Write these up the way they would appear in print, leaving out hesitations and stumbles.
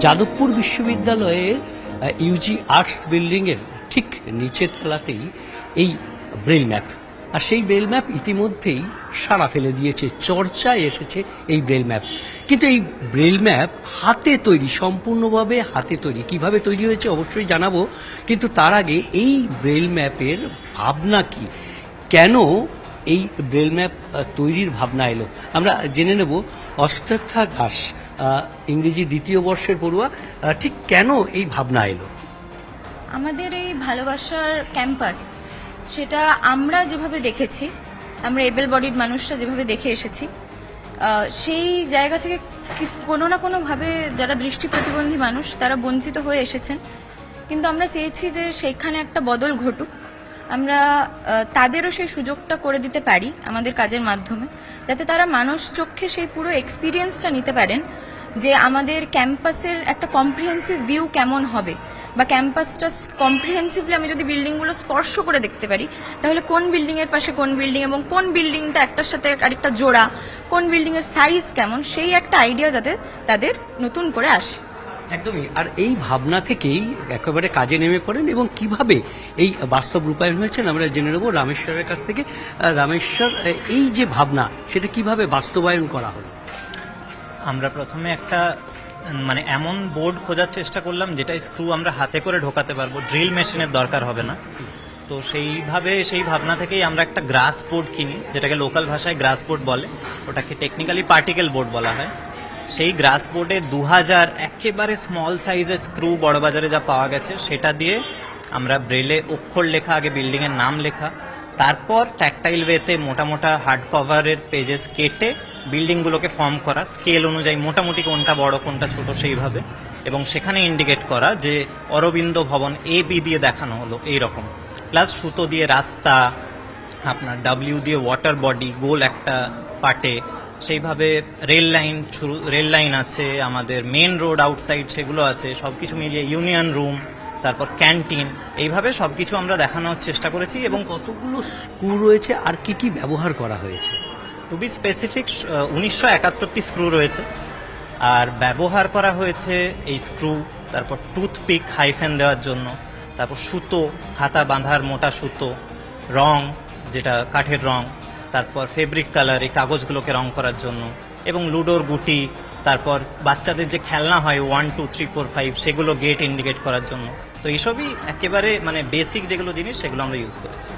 যাদবপুর বিশ্ববিদ্যালয়ের Yuji arts বিল্ডিংয়ের ঠিক নিচের তলাতেই এই ব্রেল ম্যাপ, আর সেই ব্রেল ম্যাপ ইতিমধ্যেই সাড়া ফেলে দিয়েছে, চর্চায় এসেছে এই ব্রেল ম্যাপ। কিন্তু এই ব্রেল ম্যাপ হাতে তৈরি, সম্পূর্ণভাবে হাতে তৈরি। কিভাবে তৈরি হয়েছে অবশ্যই জানাবো, কিন্তু তার আগে এই ব্রেল ম্যাপের ভাবনা কি, কেন এই ব্রেল ম্যাপ তৈরির ভাবনা এলো, আমরা জেনে নেব। অস্পেক্ষা দাস, ইংরেজি দ্বিতীয় বর্ষের পড়ুয়া, ঠিক কেন এই ভাবনা এলো? আমাদের এই ভালোবাসার ক্যাম্পাস, সেটা আমরা যেভাবে দেখেছি, আমরা এবেল বডিড মানুষরা যেভাবে দেখে এসেছি, সেই জায়গা থেকে কোনো না কোনোভাবে যারা দৃষ্টি প্রতিবন্ধী মানুষ তারা বঞ্চিত হয়ে এসেছেন। কিন্তু আমরা চেয়েছি যে সেখানে একটা বদল ঘটুক, আমরা তাদেরও সেই সুযোগটা করে দিতে পারি আমাদের কাজের মাধ্যমে, যাতে তারা মানুষ চক্ষে সেই পুরো এক্সপিরিয়েন্সটা নিতে পারেন যে আমাদের ক্যাম্পাসের একটা কম্প্রিহেন্সিভ ভিউ কেমন হবে, বা ক্যাম্পাসটা কম্প্রিহেন্সিভলি আমি যদি বিল্ডিংগুলো স্পর্শ করে দেখতে পারি, তাহলে কোন বিল্ডিংয়ের পাশে কোন বিল্ডিং এবং কোন বিল্ডিংটা একটার সাথে আরেকটা জোড়া, কোন বিল্ডিংয়ের সাইজ কেমন, সেই একটা আইডিয়া যাতে তাদের নতুন করে আসে। একদমই। আর এই ভাবনা থেকেই একেবারে কাজে নেমে পড়েন, এবং কিভাবে এই বাস্তব রূপায়ণ হয়েছেন আমরা জেনে নেব রামেশ্বরের কাছ থেকে। রামেশ্বর, এই যে ভাবনা সেটা কিভাবে বাস্তবায়ন করা হলো? আমরা প্রথমে একটা এমন বোর্ড খোঁজার চেষ্টা করলাম যেটা স্ক্রু আমরা হাতে করে ঢোকাতে পারবো, ড্রিল মেশিনের দরকার হবে না। তো সেই ভাবনা থেকেই আমরা একটা গ্রাস বোর্ড কিনি, যেটাকে লোকাল ভাষায় গ্রাস বোর্ড বলে, ওটাকে টেকনিক্যালি পার্টিকেল বোর্ড বলা হয়। সেই গ্রাস বোর্ডে 2000 একেবারে স্মল সাইজের স্ক্রু বড়বাজারে যা পাওয়া গেছে সেটা দিয়ে আমরা ব্রেলে অক্ষর লেখা, আগে বিল্ডিংয়ের নাম লেখা, তারপর ট্যাকটাইল ওয়েতে মোটা মোটা হার্ড কভারের পেজেস কেটে বিল্ডিংগুলোকে ফর্ম করা, স্কেল অনুযায়ী মোটামুটি কোনটা বড় কোনটা ছোট সেইভাবে, এবং সেখানে ইন্ডিকেট করা যে অরবিন্দ ভবন AB দিয়ে দেখানো হলো এইরকম, প্লাস সুতো দিয়ে রাস্তা, আপনার W দিয়ে ওয়াটার বডি গোল একটা পার্টে, সেইভাবে রেল লাইন আছে, আমাদের মেন রোড আউটসাইড সেগুলো আছে, সবকিছু মিলিয়ে ইউনিয়ন রুম, তারপর ক্যান্টিন, এইভাবে সবকিছু আমরা দেখানোর চেষ্টা করেছি। এবং কতগুলো স্ক্রু রয়েছে আর কি কি ব্যবহার করা হয়েছে? টু বি স্পেসিফিক 1971টি স্ক্রু রয়েছে, আর ব্যবহার করা হয়েছে এই স্ক্রু, তারপর টুথপিক হাইফেন দেওয়ার জন্য, তারপর সুতো, খাতা বাঁধার মোটা সুতো, রং যেটা কাঠের রং, তারপর ফেব্রিক কালার এই কাগজগুলোকে রং করার জন্য, এবং লুডোর গুটি, তারপর বাচ্চাদের যে খেলনা হয় 1 2 3 4 5 সেগুলো গেট ইন্ডিকেট করার জন্য। তো এইসবই একেবারে বেসিক যেগুলো জিনিস সেগুলো আমরা ইউজ করেছি।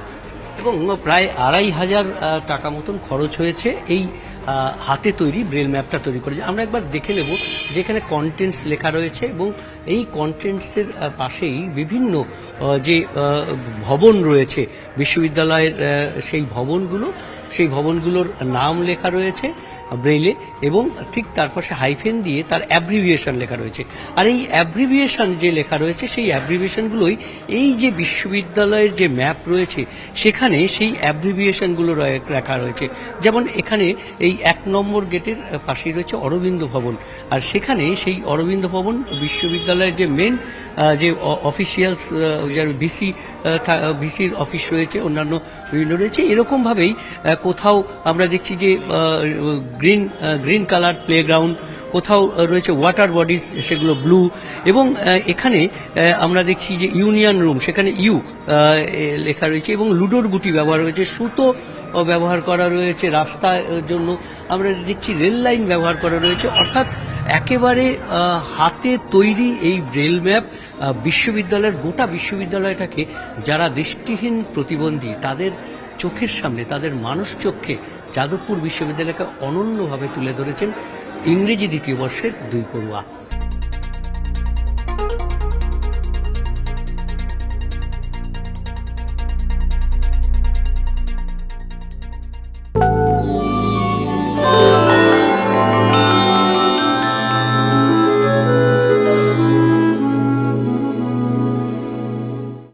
এবং প্রায় 2500 টাকা মতন খরচ হয়েছে এই হাতে তৈরি ব্রেল ম্যাপটা তৈরি করেছে। আমরা একবার দেখে নেব যেখানে কন্টেন্টস লেখা রয়েছে, এবং এই কন্টেন্টসের পাশেই বিভিন্ন যে ভবন রয়েছে বিশ্ববিদ্যালয়ের, সেই ভবনগুলোর নাম লেখা রয়েছে ব্রেইলে, এবং ঠিক তার পাশে হাইফেন দিয়ে তার অ্যাব্রিভিয়েশন লেখা রয়েছে। আর এই অ্যাব্রিভিয়েশন যে লেখা রয়েছে সেই অ্যাব্রিভিয়েশনগুলোই এই যে বিশ্ববিদ্যালয়ের যে ম্যাপ রয়েছে সেখানে সেই অ্যাব্রিভিয়েশনগুলো রাখা রয়েছে। যেমন এখানে এই 1 নম্বর গেটের পাশেই রয়েছে অরবিন্দ ভবন, আর সেখানে সেই অরবিন্দ ভবন বিশ্ববিদ্যালয়ের যে মেন যে অফিসিয়ালস, ভিসির অফিস রয়েছে, অন্যান্য বিভিন্ন রয়েছে। এরকমভাবেই কোথাও আমরা দেখছি যে গ্রিন কালার প্লেগ্রাউন্ড, কোথাও রয়েছে ওয়াটার বডিজ, সেগুলো ব্লু, এবং এখানে আমরা দেখছি যে ইউনিয়ন রুম, সেখানে ইউ লেখা রয়েছে, এবং লুডোর গুটি ব্যবহার হয়েছে, সুতো ব্যবহার করা রয়েছে রাস্তার জন্য, আমরা দেখছি রেল লাইন ব্যবহার করা রয়েছে। অর্থাৎ একেবারে হাতে তৈরি এই ব্রেল ম্যাপ বিশ্ববিদ্যালয়ের, গোটা বিশ্ববিদ্যালয়টাকে যারা দৃষ্টিহীন প্রতিবন্ধী তাদের চোখের সামনে, তাদের মানুষ চক্ষে যাদবপুর বিশ্ববিদ্যালয়কে অনন্যভাবে তুলে ধরেছেন ইংরেজি দ্বিতীয় বর্ষের 2 পড়ুয়া।